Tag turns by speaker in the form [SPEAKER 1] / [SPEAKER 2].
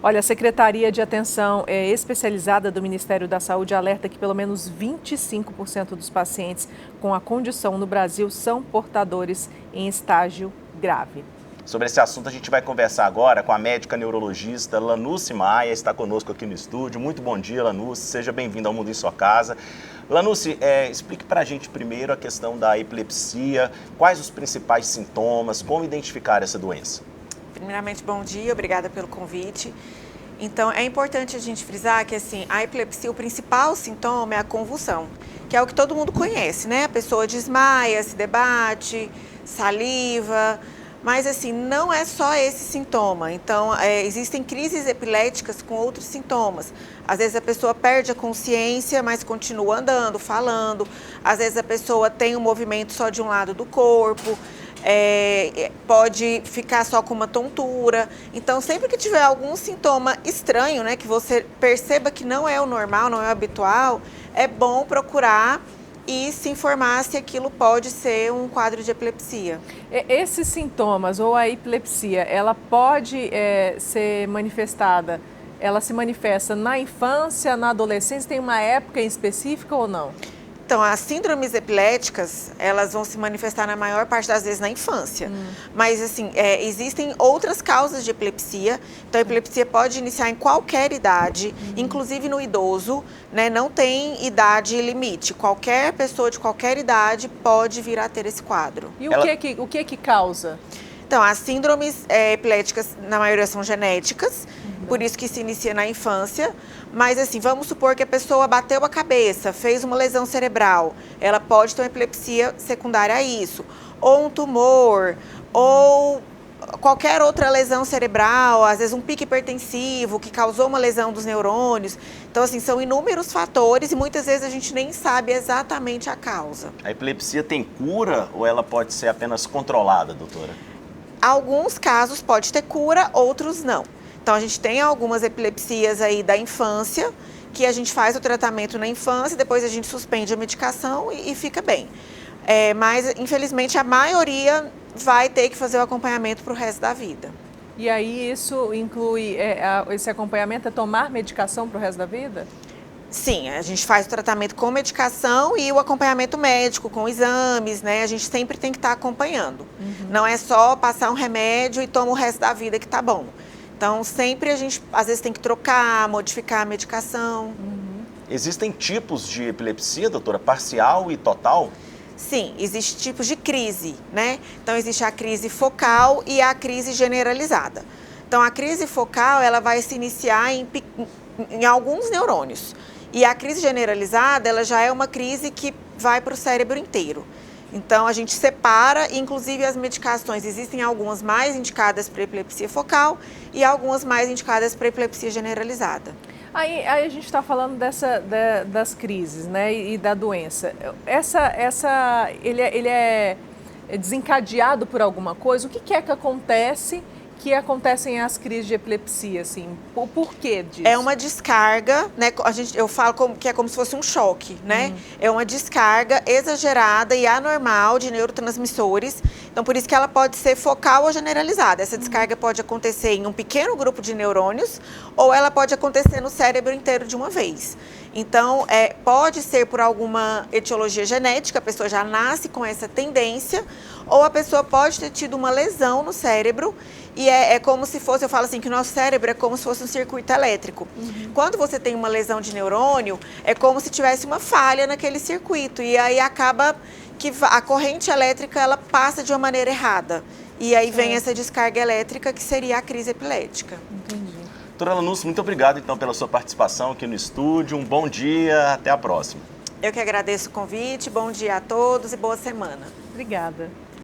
[SPEAKER 1] Olha, a Secretaria de Atenção Especializada do Ministério da Saúde alerta que pelo menos 25% dos pacientes com a condição no Brasil são portadores em estágio grave.
[SPEAKER 2] Sobre esse assunto a gente vai conversar agora com a médica neurologista Lanuce Maia, está conosco aqui no estúdio. Muito bom dia, Lanuce, seja bem-vinda ao Mundo em Sua Casa. Lanuce, explique para a gente primeiro a questão da epilepsia, quais os principais sintomas, como identificar essa doença?
[SPEAKER 3] Primeiramente, bom dia, obrigada pelo convite. Então, é importante a gente frisar que, assim, a epilepsia, o principal sintoma é a convulsão, que é o que todo mundo conhece, né? A pessoa desmaia, se debate, saliva, mas, assim, não é só esse sintoma. Então, existem crises epiléticas com outros sintomas. Às vezes a pessoa perde a consciência, mas continua andando, falando. Às vezes a pessoa tem um movimento só de um lado do corpo. Pode ficar só com uma tontura. Então, sempre que tiver algum sintoma estranho, né, que você perceba que não é o normal, não é o habitual, é bom procurar e se informar se aquilo pode ser um quadro de epilepsia.
[SPEAKER 1] Esses sintomas ou a epilepsia, ela pode ser manifestada, ela se manifesta na infância, na adolescência, tem uma época em específica ou não?
[SPEAKER 3] Então, as síndromes epiléticas, elas vão se manifestar na maior parte das vezes na infância. Mas, assim, existem outras causas de epilepsia. Então, a epilepsia pode iniciar em qualquer idade, inclusive no idoso, né? Não tem idade limite. Qualquer pessoa de qualquer idade pode vir a ter esse quadro.
[SPEAKER 1] E o que que causa?
[SPEAKER 3] Então, as síndromes epiléticas, na maioria, são genéticas, por isso que se inicia na infância. Mas, assim, vamos supor que a pessoa bateu a cabeça, fez uma lesão cerebral. Ela pode ter uma epilepsia secundária a isso. Ou um tumor, ou qualquer outra lesão cerebral, às vezes um pique hipertensivo que causou uma lesão dos neurônios. Então, assim, são inúmeros fatores e muitas vezes a gente nem sabe exatamente a causa.
[SPEAKER 2] A epilepsia tem cura ou ela pode ser apenas controlada, doutora?
[SPEAKER 3] Alguns casos pode ter cura, outros não. Então, a gente tem algumas epilepsias aí da infância, que a gente faz o tratamento na infância, depois a gente suspende a medicação e fica bem. Mas, infelizmente, a maioria vai ter que fazer o acompanhamento para o resto da vida.
[SPEAKER 1] E aí isso inclui, esse acompanhamento é tomar medicação para o resto da vida?
[SPEAKER 3] Sim, a gente faz o tratamento com medicação e o acompanhamento médico, com exames, né? A gente sempre tem que estar acompanhando. Não é só passar um remédio e toma o resto da vida que tá bom. Então, sempre a gente, às vezes, tem que trocar, modificar a medicação.
[SPEAKER 2] Existem tipos de epilepsia, doutora? Parcial e total?
[SPEAKER 3] Sim, existem tipos de crise, né? Então, existe a crise focal e a crise generalizada. Então, a crise focal, ela vai se iniciar em alguns neurônios. E a crise generalizada, ela já é uma crise que vai para o cérebro inteiro. Então, a gente separa, inclusive as medicações, existem algumas mais indicadas para epilepsia focal e algumas mais indicadas para epilepsia generalizada.
[SPEAKER 1] Aí a gente está falando das crises, né, e da doença. Ele é desencadeado por alguma coisa? O que é que acontecem as crises de epilepsia, assim? O porquê disso?
[SPEAKER 3] É uma descarga, né? Eu falo que é como se fosse um choque, né? É uma descarga exagerada e anormal de neurotransmissores. Então, por isso que ela pode ser focal ou generalizada. Essa descarga pode acontecer em um pequeno grupo de neurônios ou ela pode acontecer no cérebro inteiro de uma vez. Então, pode ser por alguma etiologia genética, a pessoa já nasce com essa tendência, ou a pessoa pode ter tido uma lesão no cérebro e é como se fosse, eu falo assim, que o nosso cérebro é como se fosse um circuito elétrico. Quando você tem uma lesão de neurônio, é como se tivesse uma falha naquele circuito e aí acaba que a corrente elétrica ela passa de uma maneira errada. E aí vem essa descarga elétrica que seria a crise epilética.
[SPEAKER 1] Entendi.
[SPEAKER 2] Doutora Lanuce, muito obrigado então pela sua participação aqui no estúdio. Um bom dia, até a próxima.
[SPEAKER 3] Eu que agradeço o convite, bom dia a todos e boa semana.
[SPEAKER 1] Obrigada.